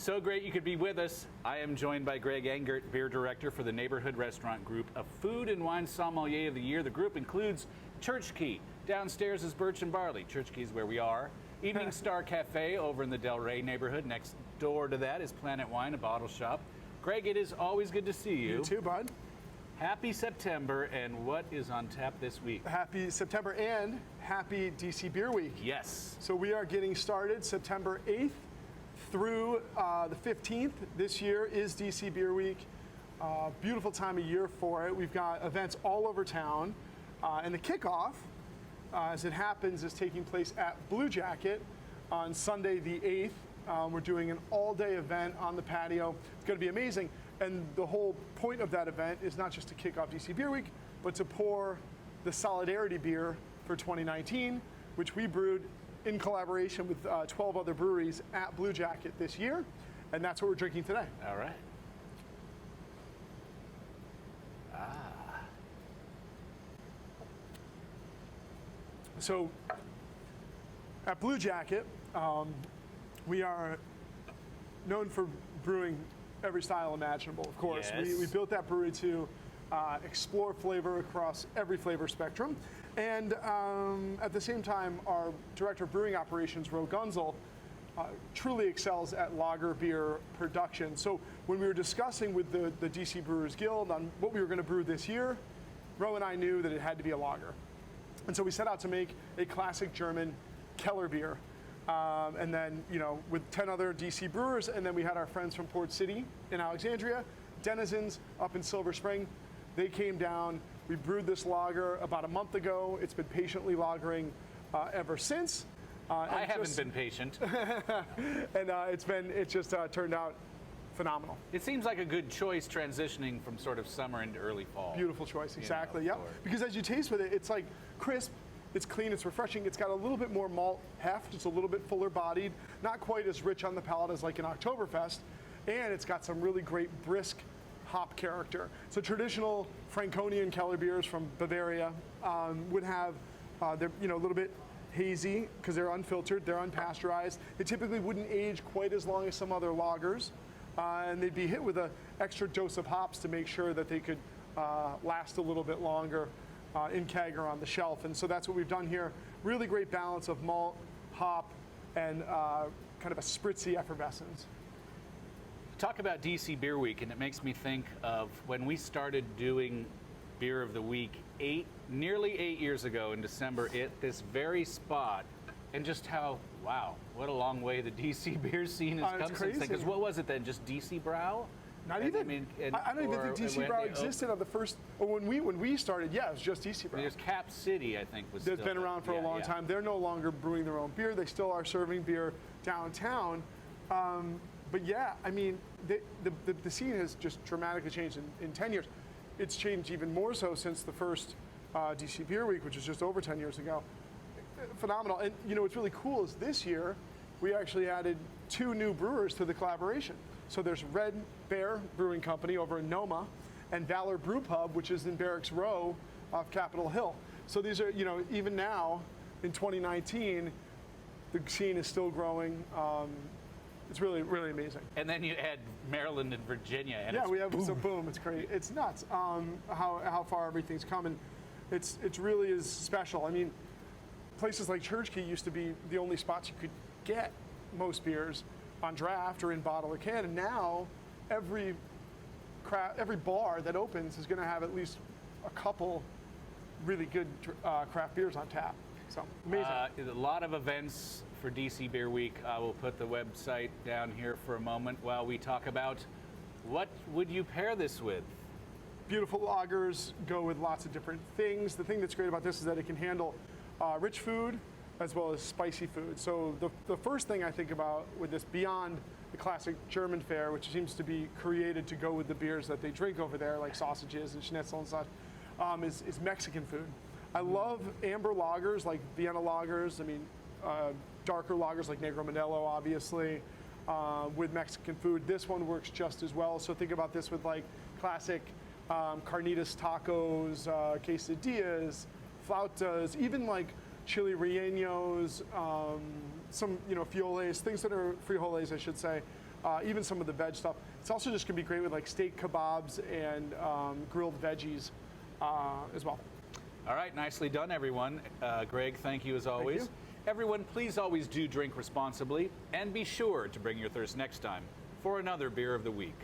So great you could be with us. I am joined by Greg Engert, beer director for the Neighborhood Restaurant Group, a food and wine sommelier of the year. The group includes Church Key. Downstairs is Birch and Barley. Church Key is where we are. Evening Star Cafe over in the Del Rey neighborhood. Next door to that is Planet Wine, a bottle shop. Greg, it is always good to see you. You too, bud. Happy September, and what is on tap this week? Happy September and happy DC Beer Week. Yes. So we are getting started September 8th through the 15th. This year is DC Beer Week. Beautiful time of year for it. We've got events all over town. And the kickoff, as it happens, is taking place at Blue Jacket on Sunday the 8th. We're doing an all-day event on the patio. It's going to be amazing. And the whole point of that event is not just to kick off DC Beer Week, but to pour the Solidarity beer for 2019, which we brewed in collaboration with 12 other breweries at Blue Jacket this year. And that's what we're drinking today. All right. So at Blue Jacket, we are known for brewing every style imaginable, of course. Yes. We built that brewery to explore flavor across every flavor spectrum. And at the same time, our Director of Brewing Operations, Ro Gunzel, truly excels at lager beer production. So when we were discussing with the DC Brewers Guild on what we were going to brew this year, Ro and I knew that it had to be a lager. And so we set out to make a classic German Kellerbier. And then, with 10 other DC brewers, and then we had our friends from Port City in Alexandria, Denizens up in Silver Spring. They came down. We brewed this lager about a month ago. It's been patiently lagering ever since. I haven't been patient. And it just turned out phenomenal. It seems like a good choice transitioning from sort of summer into early fall. Beautiful choice, exactly. Yep. Because as you taste with it, it's like crisp. It's clean, it's refreshing, it's got a little bit more malt heft, it's a little bit fuller bodied, not quite as rich on the palate as like an Oktoberfest, and it's got some really great brisk hop character. So traditional Franconian Kellerbiers from Bavaria would have, they're a little bit hazy because they're unfiltered, they're unpasteurized. They typically wouldn't age quite as long as some other lagers, and they'd be hit with an extra dose of hops to make sure that they could last a little bit longer in keg or on the shelf. And so that's what we've done here. Really great balance of malt, hop, and kind of a spritzy effervescence. Talk about DC Beer Week, and it makes me think of when we started doing Beer of the Week nearly 8 years ago in December at this very spot, and just how, wow, what a long way the DC beer scene has come since then. Because what was it then, just DC Brau? Not even. I don't even think DC Brau existed on the first. Or when we started, yeah, it was just DC Brau. There's Cap City, I think, was. That's been around for a long time. They're no longer brewing their own beer. They still are serving beer downtown. But yeah, I mean, the scene has just dramatically changed in 10 years. It's changed even more so since the first DC Beer Week, which was just over 10 years ago. Phenomenal. And what's really cool is this year we actually added 2 new brewers to the collaboration. So there's Red Bear Brewing Company over in Noma, and Valor Brew Pub, which is in Barracks Row off Capitol Hill. So these are, even now in 2019, the scene is still growing. It's really, really amazing. And then you add Maryland and Virginia, and we have boom. So boom, it's great. It's nuts how far everything's come, and it's really is special. I mean, places like Church Key used to be the only spots you could get most beers on draft or in bottle or can, and now every bar that opens is going to have at least a couple really good craft beers on tap. So amazing. A lot of events for DC Beer Week. I will put the website down here for a moment while we talk about what would you pair this with. Beautiful lagers go with lots of different things. The thing that's great about this is that it can handle rich food as well as spicy food. So the first thing I think about with this, beyond the classic German fare, which seems to be created to go with the beers that they drink over there, like sausages and schnitzel and such, is Mexican food. I love amber lagers like Vienna lagers. I mean, darker lagers like Negro Modelo, obviously, with Mexican food. This one works just as well. So think about this with like classic carnitas tacos, quesadillas, flautas, even like chili rellenos, some fioles, things that are frijoles, I should say, even some of the veg stuff. It's also just going to be great with like steak kebabs and grilled veggies as well. All right, nicely done, everyone. Greg, thank you as always. Thank you. Everyone, please always do drink responsibly, and be sure to bring your thirst next time for another Beer of the Week.